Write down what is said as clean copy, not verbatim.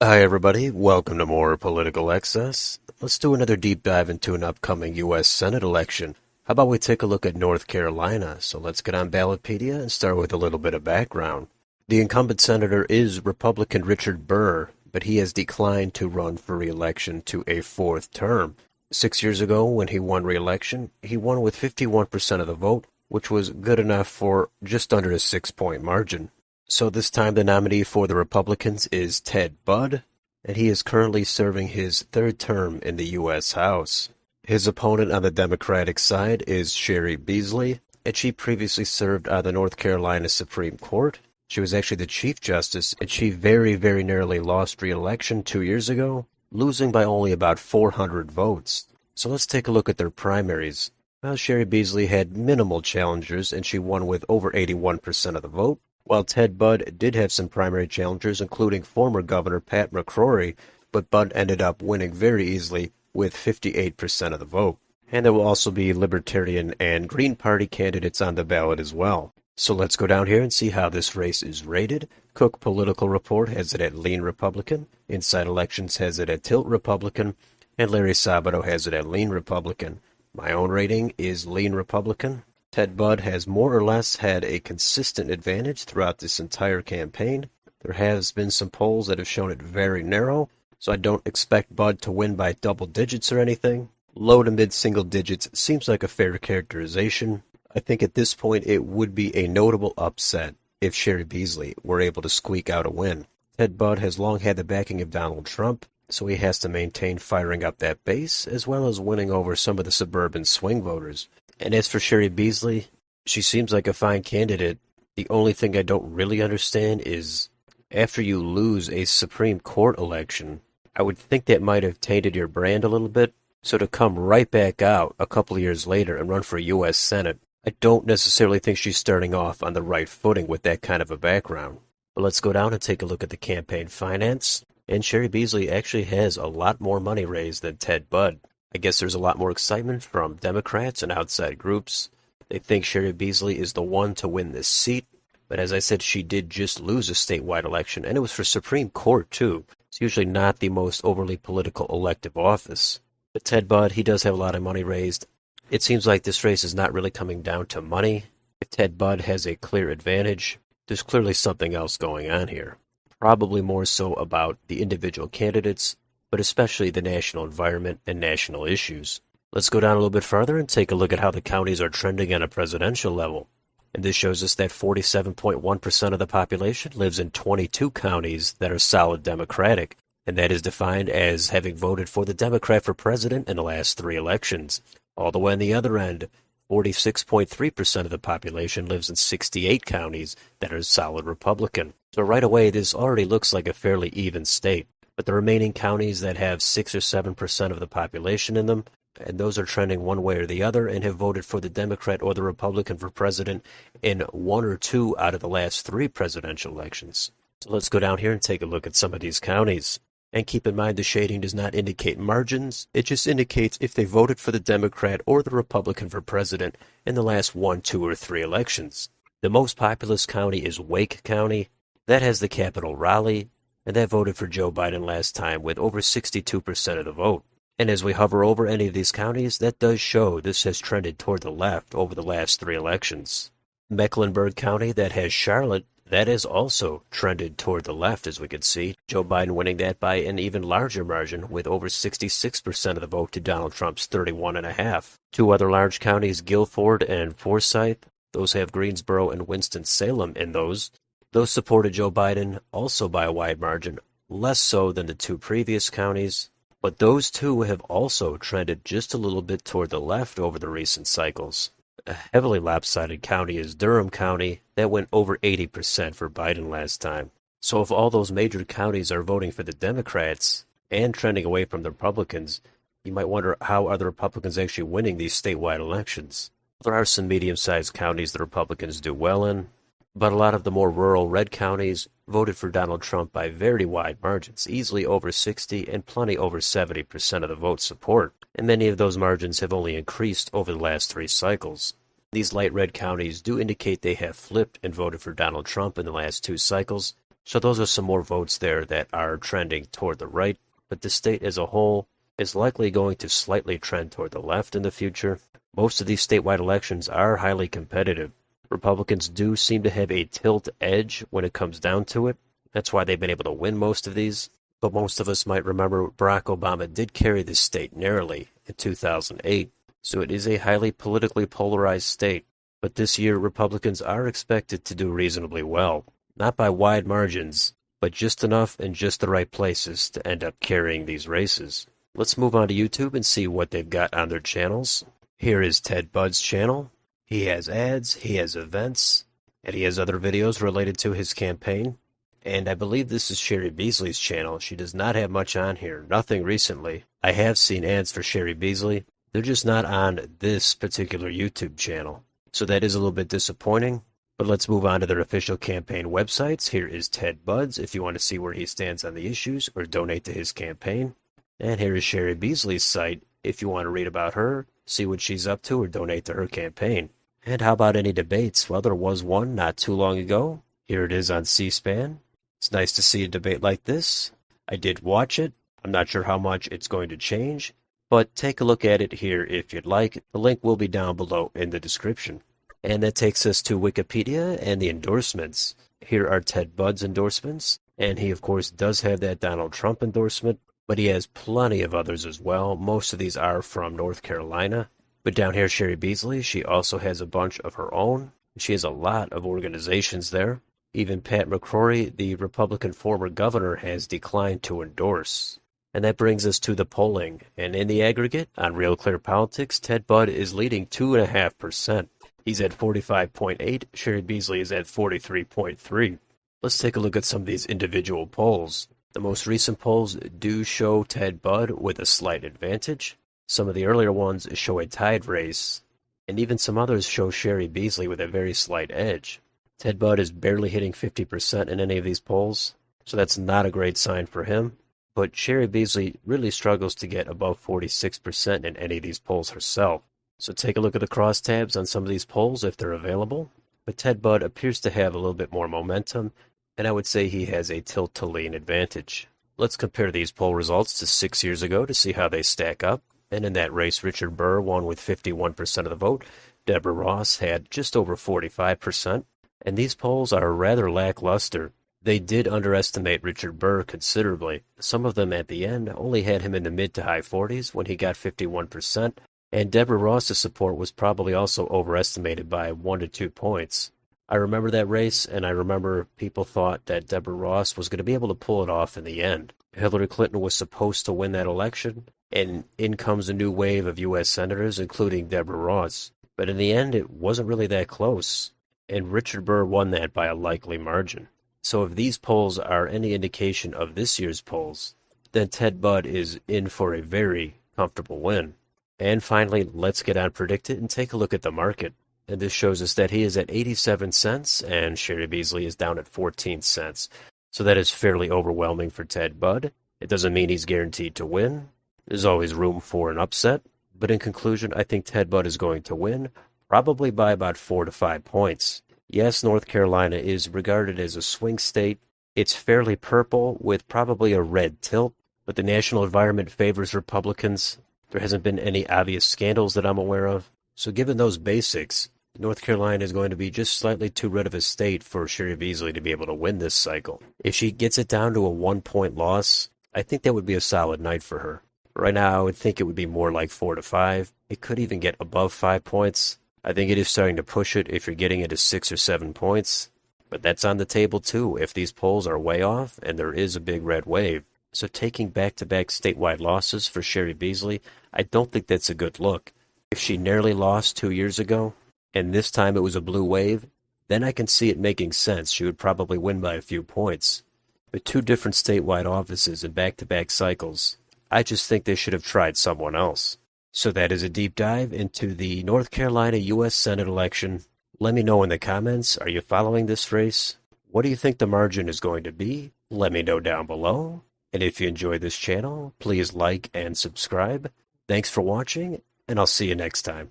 Hi everybody, welcome to more Political Excess. Let's do another deep dive into an upcoming U.S. Senate election. How about we take a look at North Carolina? So let's get on Ballotpedia and start with a little bit of background. The incumbent senator is Republican Richard Burr, but he has declined to run for re-election to a fourth term. 6 years ago, when he won re-election, he won with 51% of the vote, which was good enough for just under a 6-point margin. So this time the nominee for the Republicans is Ted Budd, and he is currently serving his third term in the U.S. House. His opponent on the Democratic side is Cheri Beasley, and she previously served on the North Carolina Supreme Court. She was actually the Chief Justice, and she very, very narrowly lost re-election 2 years ago, losing by only about 400 votes. So let's take a look at their primaries. Well, Cheri Beasley had minimal challengers, and she won with over 81% of the vote, while Ted Budd did have some primary challengers, including former Governor Pat McCrory, but Budd ended up winning very easily with 58% of the vote. And there will also be Libertarian and Green Party candidates on the ballot as well. So let's go down here and see how this race is rated. Cook Political Report has it at Lean Republican, Inside Elections has it at Tilt Republican, and Larry Sabato has it at Lean Republican. My own rating is Lean Republican. Ted Budd has more or less had a consistent advantage throughout this entire campaign. There has been some polls that have shown it very narrow, so I don't expect Budd to win by double digits or anything. Low to mid single digits seems like a fair characterization. I think at this point it would be a notable upset if Cheri Beasley were able to squeak out a win. Ted Budd has long had the backing of Donald Trump, so he has to maintain firing up that base, as well as winning over some of the suburban swing voters. And as for Cheri Beasley, she seems like a fine candidate. The only thing I don't really understand is after you lose a Supreme Court election, I would think that might have tainted your brand a little bit. So to come right back out a couple of years later and run for U.S. Senate, I don't necessarily think she's starting off on the right footing with that kind of a background. But let's go down and take a look at the campaign finance. And Cheri Beasley actually has a lot more money raised than Ted Budd. I guess there's a lot more excitement from Democrats and outside groups. They think Cheri Beasley is the one to win this seat. But as I said, she did just lose a statewide election, and it was for Supreme Court, too. It's usually not the most overly political elective office. But Ted Budd, he does have a lot of money raised. It seems like this race is not really coming down to money. If Ted Budd has a clear advantage, there's clearly something else going on here. Probably more so about the individual candidates, but especially the national environment and national issues. Let's go down a little bit further and take a look at how the counties are trending on a presidential level. And this shows us that 47.1% of the population lives in 22 counties that are solid Democratic, and that is defined as having voted for the Democrat for president in the last 3 elections. All the way on the other end, 46.3% of the population lives in 68 counties that are solid Republican. So right away, this already looks like a fairly even state. But the remaining counties that have 6 or 7% of the population in them, and those are trending one way or the other and have voted for the Democrat or the Republican for president in 1 or 2 out of the last 3 presidential elections. So let's go down here and take a look at some of these counties. And keep in mind the shading does not indicate margins, it just indicates if they voted for the Democrat or the Republican for president in the last 1, 2, or 3 elections. The most populous county is Wake County. That has the capital Raleigh, and that voted for Joe Biden last time with over 62% of the vote. And as we hover over any of these counties, that does show this has trended toward the left over the last 3 elections. Mecklenburg County, that has Charlotte, that has also trended toward the left, as we can see. Joe Biden winning that by an even larger margin with over 66% of the vote to Donald Trump's 31.5%. 2 other large counties, Guilford and Forsyth, those have Greensboro and Winston-Salem in those. Those supported Joe Biden also by a wide margin, less so than the 2 previous counties, but those 2 have also trended just a little bit toward the left over the recent cycles. A heavily lopsided county is Durham County. That went over 80% for Biden last time. So if all those major counties are voting for the Democrats and trending away from the Republicans, you might wonder how are the Republicans actually winning these statewide elections. There are some medium-sized counties the Republicans do well in, but a lot of the more rural red counties voted for Donald Trump by very wide margins, easily over 60 and plenty over 70% of the vote support. And many of those margins have only increased over the last 3 cycles. These light red counties do indicate they have flipped and voted for Donald Trump in the last 2 cycles, So those are some more votes there that are trending toward the right, but the state as a whole is likely going to slightly trend toward the left in the future. Most of these statewide elections are highly competitive. Republicans do seem to have a tilt edge when it comes down to it. That's why they've been able to win most of these. But most of us might remember Barack Obama did carry this state narrowly in 2008. So it is a highly politically polarized state. But this year, Republicans are expected to do reasonably well. Not by wide margins, but just enough in just the right places to end up carrying these races. Let's move on to YouTube and see what they've got on their channels. Here is Ted Budd's channel. He has ads, he has events, and he has other videos related to his campaign. And I believe this is Cheri Beasley's channel. She does not have much on here, nothing recently. I have seen ads for Cheri Beasley. They're just not on this particular YouTube channel. So that is a little bit disappointing. But let's move on to their official campaign websites. Here is Ted Budd's if you want to see where he stands on the issues or donate to his campaign. And here is Cheri Beasley's site if you want to read about her, see what she's up to, or donate to her campaign. And how about any debates? Well, there was one not too long ago. Here it is on C-SPAN. It's nice to see a debate like this. I did watch it. I'm not sure how much it's going to change, but take a look at it here if you'd like. The link will be down below in the description. And that takes us to Wikipedia and the endorsements. Here are Ted Budd's endorsements, and he of course does have that Donald Trump endorsement, but he has plenty of others as well. Most of these are from North Carolina. But down here, Cheri Beasley, she also has a bunch of her own. She has a lot of organizations there. Even Pat McCrory, the Republican former governor, has declined to endorse. And that brings us to the polling. And in the aggregate, on Real Clear Politics, Ted Budd is leading 2.5%. He's at 45.8. Cheri Beasley is at 43.3. Let's take a look at some of these individual polls. The most recent polls do show Ted Budd with a slight advantage. Some of the earlier ones show a tied race, and even some others show Cheri Beasley with a very slight edge. Ted Budd is barely hitting 50% in any of these polls, so that's not a great sign for him. But Cheri Beasley really struggles to get above 46% in any of these polls herself. So take a look at the crosstabs on some of these polls if they're available. But Ted Budd appears to have a little bit more momentum, and I would say he has a tilt-to-lean advantage. Let's compare these poll results to 6 years ago to see how they stack up. And in that race, Richard Burr won with 51% of the vote. Deborah Ross had just over 45%. And these polls are rather lackluster. They did underestimate Richard Burr considerably. Some of them at the end only had him in the mid to high 40s when he got 51%. And Deborah Ross's support was probably also overestimated by 1 to 2 points. I remember that race, and I remember people thought that Deborah Ross was going to be able to pull it off in the end. Hillary Clinton was supposed to win that election, and in comes a new wave of U.S. senators, including Deborah Ross. But in the end, it wasn't really that close, and Richard Burr won that by a likely margin. So if these polls are any indication of this year's polls, then Ted Budd is in for a very comfortable win. And finally, let's get on PredictIt and take a look at the market. And this shows us that he is at 87 cents and Cheri Beasley is down at 14 cents. So that is fairly overwhelming for Ted Budd. It doesn't mean he's guaranteed to win. There's always room for an upset. But in conclusion, I think Ted Budd is going to win, probably by about 4 to 5 points. Yes, North Carolina is regarded as a swing state. It's fairly purple with probably a red tilt, but the national environment favors Republicans. There hasn't been any obvious scandals that I'm aware of. So given those basics, North Carolina is going to be just slightly too red of a state for Cheri Beasley to be able to win this cycle. If she gets it down to a 1-point loss, I think that would be a solid night for her. Right now, I would think it would be more like 4 to 5. It could even get above 5 points. I think it is starting to push it if you're getting it to 6 or 7 points. But that's on the table too if these polls are way off and there is a big red wave. So taking back-to-back statewide losses for Cheri Beasley, I don't think that's a good look. If she narrowly lost 2 years ago, and this time it was a blue wave, then I can see it making sense. She would probably win by a few points. But 2 different statewide offices in back-to-back cycles, I just think they should have tried someone else. So that is a deep dive into the North Carolina U.S. Senate election. Let me know in the comments, are you following this race? What do you think the margin is going to be? Let me know down below. And if you enjoyed this channel, please like and subscribe. Thanks for watching, and I'll see you next time.